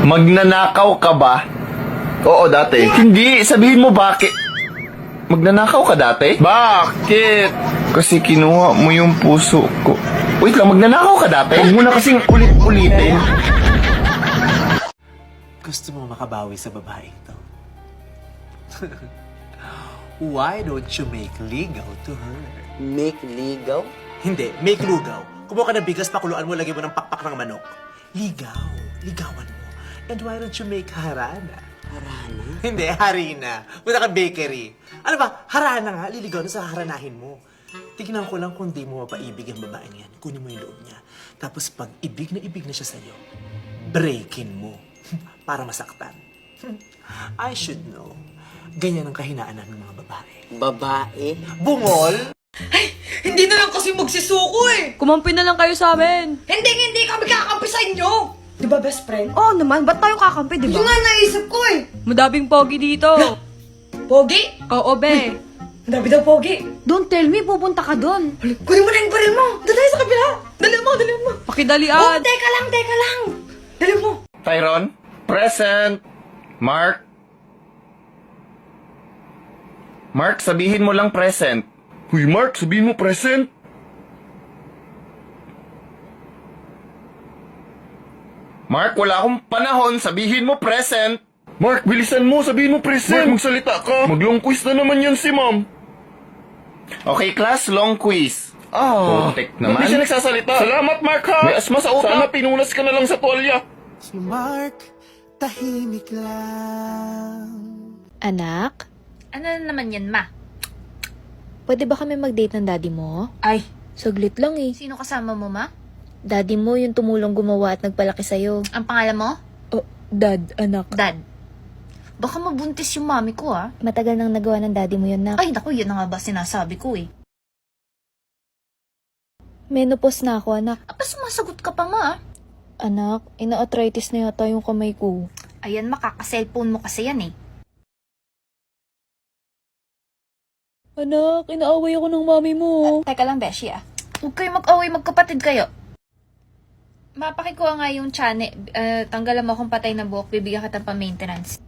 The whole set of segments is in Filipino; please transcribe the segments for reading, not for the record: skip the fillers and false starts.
Magnanakaw ka ba? Oo, dati. Hindi, sabihin mo bakit. Magnanakaw ka dati? Bakit? Kasi kinuha mo yung puso ko. Wait lang, magnanakaw ka dati? Huwag mo na kasing ulit-ulitin. Gusto mo makabawi sa babaeng to? Why don't you make ligaw to her? Make ligaw? Hindi, make lugaw. Kumuha ka ng bigas, pakuluan mo, lagyan mo ng pakpak ng manok. Ligaw. Ligawan mo. And why don't you make harana? Harana? Hindi, harina. Punta ka bakery. Ano ba, harana nga, liligaw na sa haranahin mo. Tignan ko lang kung di mo mapaibig ang babaeng yan. Kunin mo yung loob niya. Tapos pag ibig na siya sa'yo, breakin mo. Para masaktan. I should know. Ganyan ang kahinaan ng mga babae. Babae? Bungol? Hindi na lang kasi magsisuko eh. Kumampi na lang kayo sa amin. Hindi kami kakampi sa inyo. Di ba best friend? Oo naman, ba't tayo kakampi, di Yun ba? nga naisip ko eh. Madaming pogi dito. Pogi? Oo, be. Ang dami daw pogi. Don't tell me, pupunta ka doon. Kunin mo na yung baril mo. Dali sa kabila. Dali mo. Oh, Pakidalian. teka lang. Dali mo. Tyron? Present. Mark? Mark, sabihin mo lang present. Huy, Mark, sabihin mo present. Mark, wala akong panahon. Sabihin mo present. Mark, bilisan mo. Sabihin mo present. Mark, magsalita ka. Maglong quiz na naman yan si ma'am. Okay, class, long quiz. Putik naman. Hindi siya nagsasalita. Salamat, Mark, ha? May asma sa utak. Sana pinunas ka na lang sa tuwalya. Si Mark, tahimik lang. Anak, Ano na naman yan, ma? pwede ba kami mag-date ng daddy mo? Ay, Saglit lang eh. sino kasama mo, ma? Daddy mo yung tumulong gumawa at nagpalaki sa'yo. Ang pangalan mo? Oh, dad, anak. Dad. Baka mabuntis yung mami ko, ah. Matagal nang nagawa ng daddy mo yun, nak. Ay, naku, yun na nga ba sinasabi ko, eh. Menopause na ako, anak. Aba, sumasagot ka pa, ma, ah. Anak, ina-arthritis na yata yung kamay ko. Ayan, makaka-cellphone mo kasi yan, eh. Anak, inaaway ako ng mami mo. Teka lang, Beshi, ah. Huwag kayo mag-away, magkapatid kayo. Mapakikuha nga yung chane. Tanggalan mo akong patay na buhok, bibigyan ka ng pa-maintenance.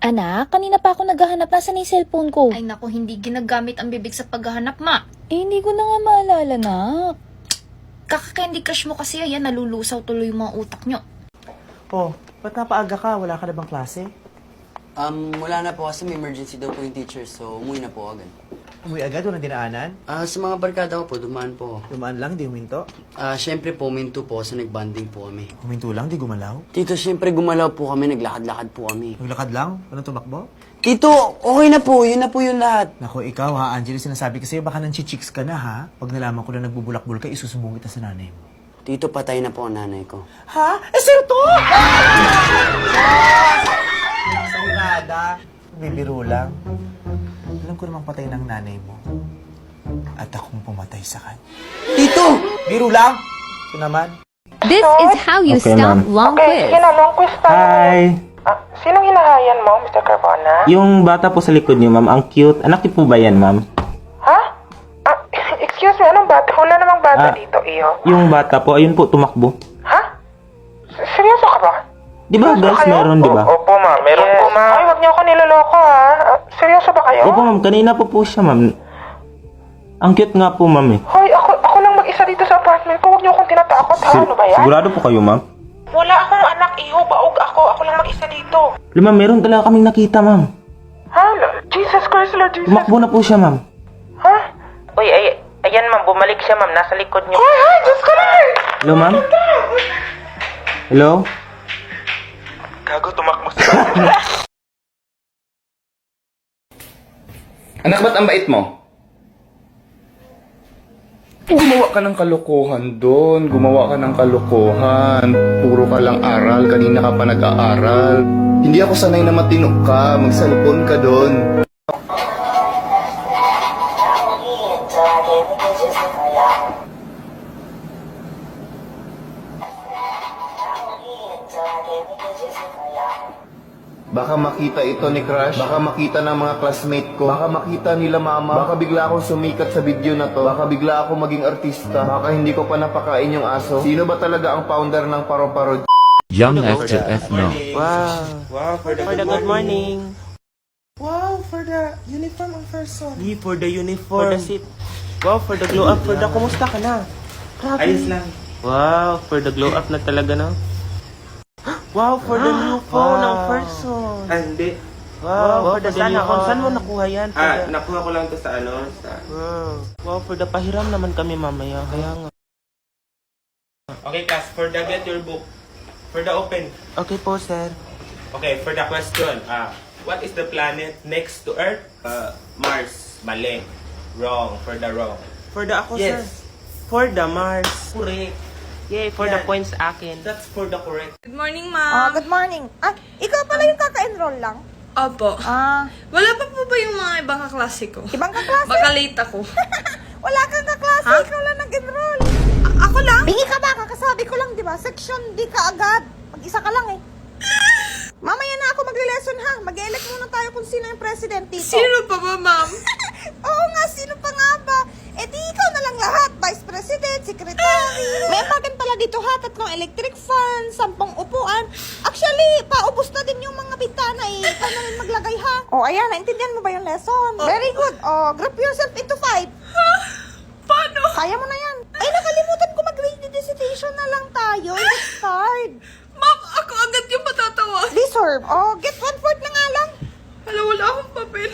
Anak, kanina pa ako naghahanap. Nasaan na yung cellphone ko? Ay, naku, hindi ginagamit ang bibig sa paghahanap, ma. Hindi ko na nga maalala, nak. Kaka-candy crush mo kasi yan, nalulusaw tuloy yung mga utak nyo. Oh, ba't napaaga ka? Wala ka na bang klase? Wala na po kasi may emergency daw po yung teacher, so umuwi na po agad. Umuwi agad, walang dinaanan? Sa mga barkada ko po, dumaan po. Dumaan lang, di huminto? Siyempre po, minto po kasi nagbanding po kami. Huminto lang, di gumalaw? Tito, siyempre gumalaw po kami, naglakad-lakad po kami. Naglakad lang? Walang tumakbo? Tito, okay na po yun lahat. Naku, ikaw ha, Angelo, sinasabi kasi baka nanchichicks ka na ha. Pag nalaman ko na nagbubulakbul ka, isusumbong kita sa nanay mo. Tito, patay na po ang nanay ko. Ha? Sir to! Sarada. Bibiro lang. Alam ko namang patay ng nanay mo. At akong pumatay sa kanya. Tito! Biro lang! Ito naman. This is how you stop long quiz. Long quiz tayo. Hi! Sinong hinahayan mo, Mr. Carbona? Yung bata po sa likod niyo, ma'am. Ang cute. Anak niyo po ba yan, ma'am? Ha? Excuse me, anong bata? Wala namang bata dito, iyo. Yung bata po, ayun po, tumakbo. Ha? Seryoso ka ba? Di ba, Seryoso girls, kayo? meron, di ba? Opo, ma'am. Meron po, ma'am. Ay, wag niyo ako niloloko, ha? Seryoso ba kayo? Opo, ma'am. Kanina po siya, ma'am. Ang cute nga po, ma'am, eh. Hoy, ako lang mag-isa dito sa apartment ko. Wag niyo akong tinatakot, ha? Ano ba yan? Sigurado po kayo, ma'am? Wala akong anak, iho. Baog ako. Ako lang mag-isa dito. Ma'am, meron talaga kaming nakita, ma'am. Ha? Jesus Christ, Lord Jesus. Tumakbo na po siya, ma'am. Ha? Uy, ayan, ma'am. Bumalik siya, ma'am. Nasa likod niyo. Hoy, Diyos ko na! Hello, ma'am? Hello? Gago, tumakbo siya. Anak, ba't ang bait mo? Gumawa ka ng kalokohan doon. Gumawa ka ng kalokohan. Puro ka lang aral. Kanina ka pa nag-aaral. Hindi ako sanay na matino ka. Mag-cellphone ka doon. Baka makita ito ni Crush. Baka makita ng mga classmate ko. Baka makita nila mama. Baka bigla akong sumikat sa video na to. Baka bigla ako maging artista. Baka hindi ko pa napakain yung aso. Sino ba talaga ang founder ng paro-paro? Young Actor F no. Wow, for the good morning. Wow, for the uniform ang person. For the uniform. For the seat. Wow, for the glow up. For the kumusta ka na? Ayos lang. Wow, for the glow up na talaga, no? Wow, for the new phone ng person. Hindi. Wow, for the sana. Saan mo nakuha yan? Nakuha ko lang to sa Wow, for the pahiram naman kami mamaya. Kaya nga. Okay, class, for the get your book. For the open. Okay po, sir. Okay, for the question. What is the planet next to Earth? Mars. Mali. Wrong. For the wrong. For the ako, Yes. sir. For the Mars. Correct. Yay, for the points akin. That's for the correct. Good morning, ma'am. Good morning. Ikaw pala yung kaka-enroll lang? Opo. Wala pa po ba yung mga ibang kaklase ko? Ibang kaklase? Baka late ako. Wala kang kaklase, ikaw lang nag-enroll. Ako lang? Bingi ka ba? Kakasabi ko lang, di ba? Section D ka agad. Mag-isa ka lang eh. Mamaya na ako magle-lesson ha. Mag-elect muna tayo kung sino yung president dito. Sino pa ba, ma'am? Oo nga, sino pa nga ba? Eh di ikaw na lang lahat. Vice President, Secretary. May apagan pala dito ha. 3 electric fan, 10 upuan. Actually, paubos na din yung mga bintana eh. Ikaw na rin maglagay ha. Oh, ayan. Naintindihan mo ba yung lesson? Very good. Oh, group yourself into 5. Paano? Kaya mo na yan. Ay, nakalimutan ko mag-recitation na lang tayo. Let's start. Ma'am, ako agad yung matatawa. Deserve. Oh, get 1/4 na nga lang. Hala, wala akong papel.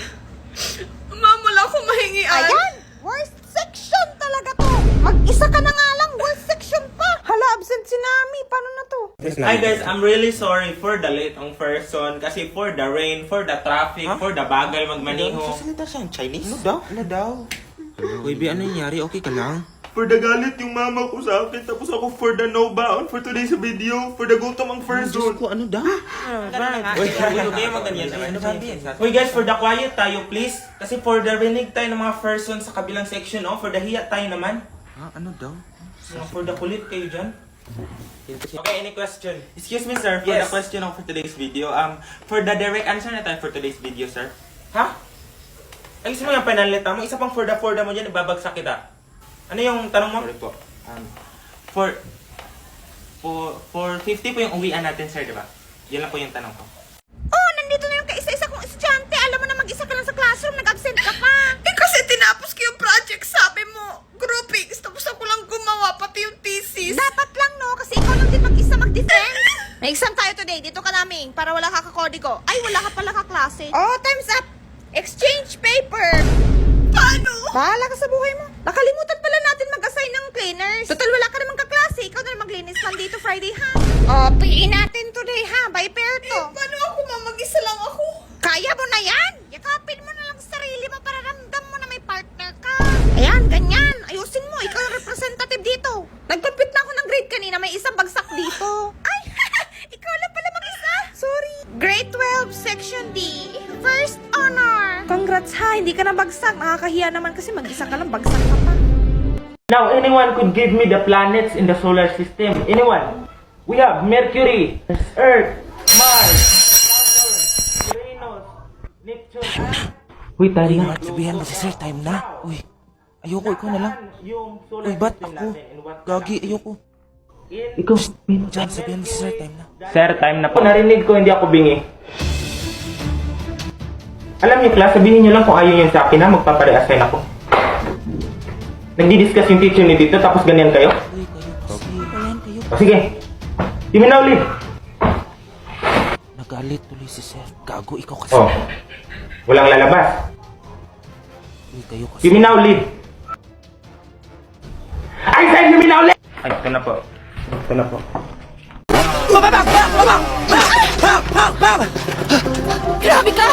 Ma'am, wala akong mahingian. Ayan! Worst section talaga to! Mag-isa ka na nga lang, worst section pa! Hala, absent si Nami. Paano na to? Hi guys, I'm really sorry for the late ang person kasi for the rain, for the traffic, for the bagal magmaniho. Sasalita siya in Chinese? Ano daw? Uy, Bi, ano nangyari? Okay ka lang? For the galit yung mama ko sa akin, tapos ako for the no baon for today's video, for the gutom ang person. Ko, ano daw? Uy, okay maganyan naman. Uy guys, for the quiet tayo please. Kasi for the rinig tayo ng mga person sa kabilang section, for the hiya tayo naman. Ano daw? For the kulit kayo dyan. Okay, any question? Excuse me sir, for Yes. the question for today's video. For the direct answer na tayo for today's video, sir. Ha? Ayos mo yung panalita mo. Isa pang for the mo dyan, ibabagsak kita. Ano yung tanong mo? Sorry po. For 50 po yung uwian natin, sir, di ba? Yan lang po yung tanong ko. Oh, nandito na yung kaisa-isa kong estudyante. Alam mo na mag-isa ka lang sa classroom, nag-absent ka pa. Eh kasi tinapos ko yung project, sabi mo. Groupings, tapos ako lang gumawa, pati yung thesis. Dapat lang, no? Kasi ikaw lang din mag-isa mag-defend. May exam tayo today. Dito ka namin para wala ka kakodigo. Ay, wala ka pala kaklase. Oh, time's up. Exchange paper. Paano? Bahala ka sa buhay mo. Nakalimutan pala natin mag-assign ng cleaners. Total, wala ka naman kaklase. Ikaw na maglinis man dito Friday, ha? Oh, PE natin today, ha? By pair to. Paano ako, ma'am? Mag-isa lang ako. Kaya mo na yan. Yakapin mo na lang sa sarili mo para ramdam mo na may partner ka. Ayan, ganyan. Ayusin mo. Ikaw yung representative dito. Nag-compute na ako ng grade kanina. May isang bagsak dito. Ay, ikaw lang pala mag-isa. Sorry. Grade 12, Section D. First honor. Congrats ha. Hindi ka na bagsak. Nakakahiya naman kasi mag-isa ka lang. Bagsak ka pa. Now, anyone could give me the planets in the solar system? Anyone? We have Mercury, Earth, Mars, Saturn, Uranus, Neptune, Uy, tayo na. Sabihan mo si sir, time na. Uy, ayoko, ikaw na lang. yung solar Uy, ba't system ako? natin and what Gagi, ayoko. in Ikaw, Diyan, sabihan mo si sir, time na. Sir, time na po. Narinig ko, hindi ako bingi. Alam niyo, class, sabihin niyo lang kung ayaw niyo sa akin na magpapare-assign ako. Nagdi-discuss yung teacher ni dito, tapos ganyan kayo? Uy, kayo kasi. Ayan, kayo. O sige, give me now leave. Nagalit tuloy si sir. Gago, ikaw kasi. Oh, walang lalabas. Uy, kayo kasi. Give me now leave. I said give me now leave! Ay, ito na po. Ito na po. Grabe ka!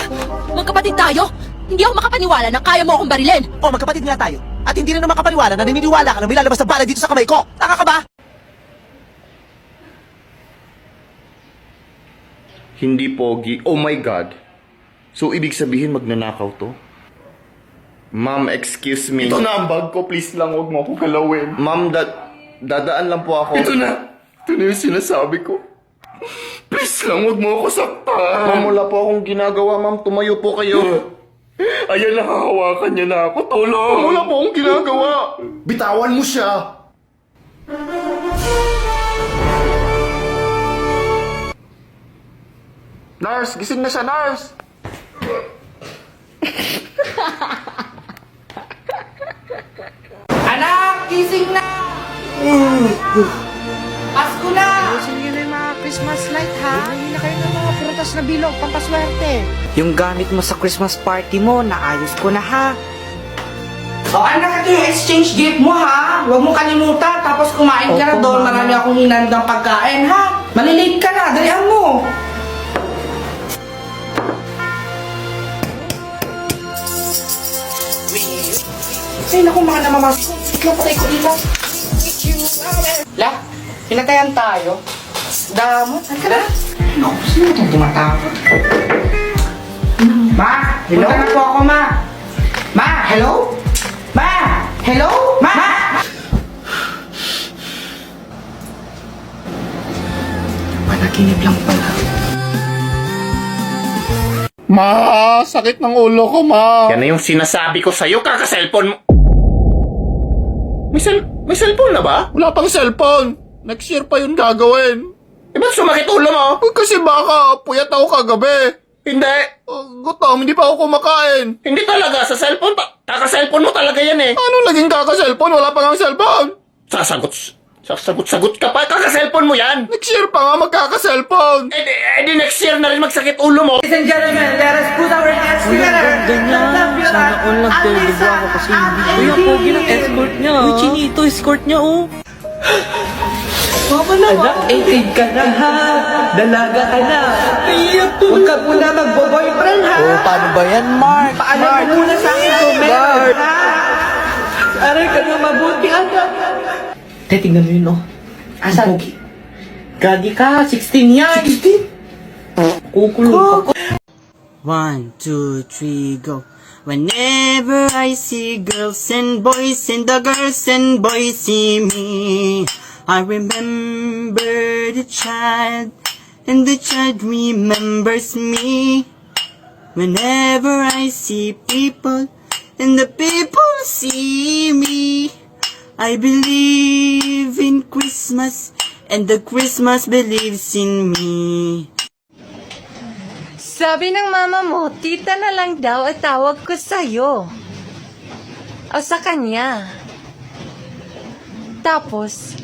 Magkapatid tayo? Hindi ako makapaniwala na kaya mo akong barilin. Oh, magkapatid nga tayo. At hindi rin naman makapaniwala na naniniwala ka na may lalabas na bala dito sa kamay ko. Taka ka ba? Hindi pogi. Oh my God. So, ibig sabihin magnanakaw to? Ma'am, excuse me. Ito na ang bag ko. Please lang, huwag mo ako galawin. Ma'am, dadaan lang po ako. Ito na. Ito na yung sinasabi ko. Please lang, huwag mo ako saktan. Ma'am, wala po akong ginagawa. Ma'am, tumayo po kayo. Ayan, nakahawakan niya na ako. Tulong! Wala po akong ginagawa. Bitawan mo siya. Nurse, gising na siya, nurse! Anak, gising na! Pasko na! Ayusin niyo na yung mga Christmas light, ha? Bumili na kayo ng mga prutas na bilog, pampaswerte. Yung gamit mo sa Christmas party mo, naayos ko na ha. O anak, ito yung exchange gift mo ha. Huwag mo kalimutan, tapos kumain ka na doon. Marami akong hinandang pagkain ha. Malilate ka na, dalihan mo. Ay, naku, mga namamas. Itlog, patay ko ilang. La, pinatayan tayo. Damot, halika na. Naku, sino itong tumatawag? Ma, hello? Punta na po ako, ma. Ma, hello? Ma, hello? Ma! Panaginip lang pala. Ma, sakit ng ulo ko, ma. Yan na yung sinasabi ko sa'yo, kaka-cellphone mo. May cellphone na ba? Wala pang cellphone. Next year pa yun gagawin. Eh, ba't sumakit ulo mo? Kasi baka puyat ako kagabi. Hindi. Gutom, hindi pa ako kumakain. Hindi talaga, sa cellphone pa. Kaka-cellphone mo talaga yan eh. Ano naging kaka-cellphone? Wala pa nga cellphone. Sasagot ka pa. Kaka-cellphone mo yan. Next year pa nga magkaka-cellphone. Eh di next year na rin magsakit ulo mo. Ladies and gentlemen, let us put our hands together. Ganyan. Sana all nagdeliver ako kasi hindi. Uy, ang pogi ng escort niya. Uy, chinito, escort niya, oh. Anak, 18 ka na ha. Dalaga ka na. Huwag ka muna magbo-boyfriend ha. Oh, paano ba yan, Mark? Paalam mo muna sa akin kung meron ha. Aray ka na mabuti anak. Te, tignan mo yun oh. Asan? Gagi ka, 16 yan. 16? Kukulong ka. 1, 2, 3, go. Whenever I see girls and boys and the girls and boys see me, I remember the child and the child remembers me. Whenever I see people and the people see me, I believe in Christmas and the Christmas believes in me. Sabi ng mama mo, tita na lang daw at tawag ko sa'yo. O sa kanya. Tapos,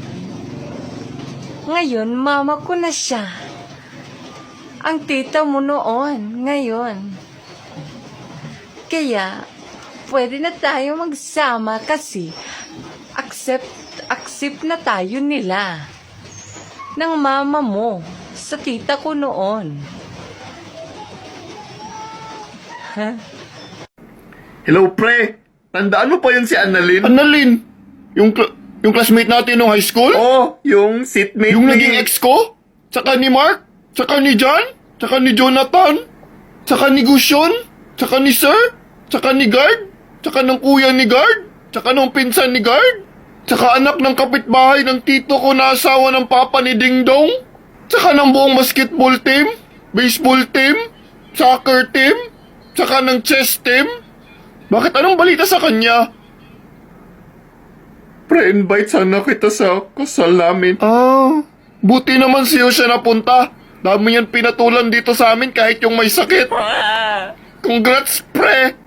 ngayon, mama ko na siya. Ang tita mo noon, ngayon. Kaya, pwede na tayo magsama kasi accept na tayo nila. Ng mama mo sa tita ko noon. Hello, pre. Tandaan mo pa yun si Annalyn? Annalyn? Yung classmate natin nung high school? Oo, yung seatmate. Yung naging ex ko? Tsaka ni Mark? Tsaka ni John? Tsaka ni Jonathan? Tsaka ni Gushon? Tsaka ni Sir? Tsaka ni Guard? Tsaka ng kuya ni Guard? Tsaka ng pinsan ni Guard? Tsaka anak ng kapitbahay ng tito ko na asawa ng papa ni Ding Dong? Tsaka ng buong basketball team? Baseball team? Soccer team? Tsaka ng chess team? Bakit anong balita sa kanya? Pre-invite sana kita sa kasal namin. Buti naman siya napunta. Dami yan pinatulan dito sa amin kahit yung may sakit. Congrats, pre!